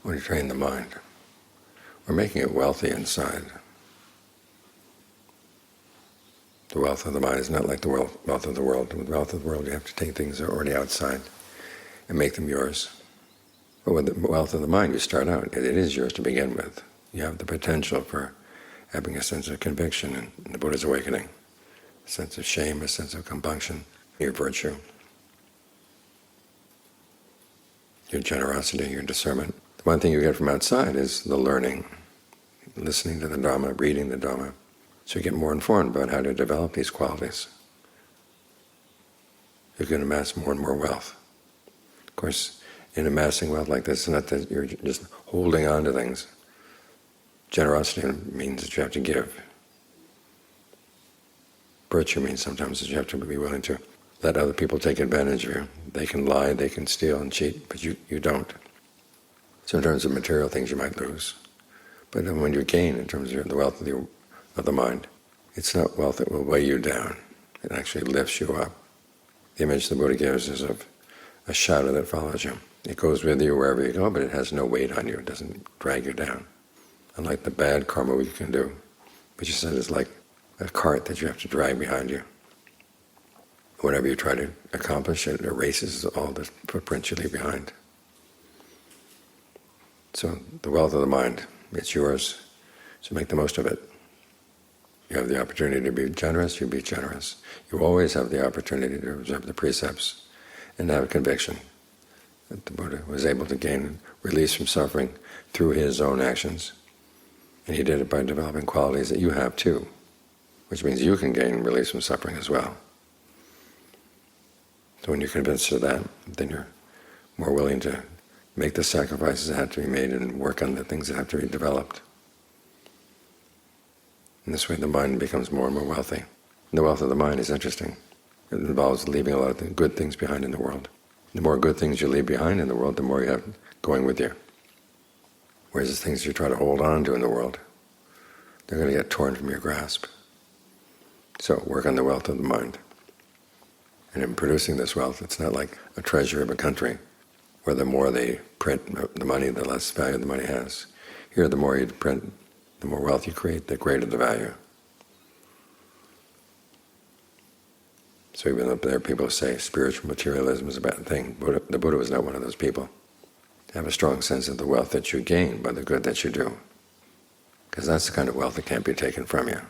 when you train the mind. We're making it wealthy inside. The wealth of the mind is not like the wealth of the world. With the wealth of the world, you have to take things that are already outside and make them yours. But with the wealth of the mind, you start out, it is yours to begin with. You have the potential for having a sense of conviction in the Buddha's awakening, a sense of shame, a sense of compunction, your virtue, your generosity, your discernment. The one thing you get from outside is the learning, listening to the Dhamma, reading the Dhamma, so you get more informed about how to develop these qualities. You can amass more and more wealth. Of course, in amassing wealth like this, it's not that you're just holding on to things. Generosity means that you have to give. Virtue means sometimes that you have to be willing to let other people take advantage of you. They can lie, they can steal and cheat, but you don't. So in terms of material things you might lose. But then when you gain in terms of the wealth of the mind, it's not wealth that will weigh you down. It actually lifts you up. The image the Buddha gives is of a shadow that follows you. It goes with you wherever you go, but it has no weight on you. It doesn't drag you down. Unlike the bad karma we can do, which is said is like a cart that you have to drag behind you. Whatever you try to accomplish, it erases all the footprints you leave behind. So the wealth of the mind, it's yours, so make the most of it. You have the opportunity to be generous, you be generous. You always have the opportunity to observe the precepts and have a conviction that the Buddha was able to gain release from suffering through his own actions. And he did it by developing qualities that you have too, which means you can gain release from suffering as well. So when you're convinced of that, then you're more willing to make the sacrifices that have to be made and work on the things that have to be developed. In this way the mind becomes more and more wealthy. And the wealth of the mind is interesting. It involves leaving a lot of good things behind in the world. The more good things you leave behind in the world, the more you have going with you. Whereas the things you try to hold on to in the world, they're going to get torn from your grasp. So work on the wealth of the mind. And in producing this wealth, it's not like a treasury of a country, where the more they print the money, the less value the money has. Here, the more you print, the more wealth you create, the greater the value. So even though there are people who say spiritual materialism is a bad thing, the Buddha was not one of those people. Have a strong sense of the wealth that you gain by the good that you do, because that's the kind of wealth that can't be taken from you.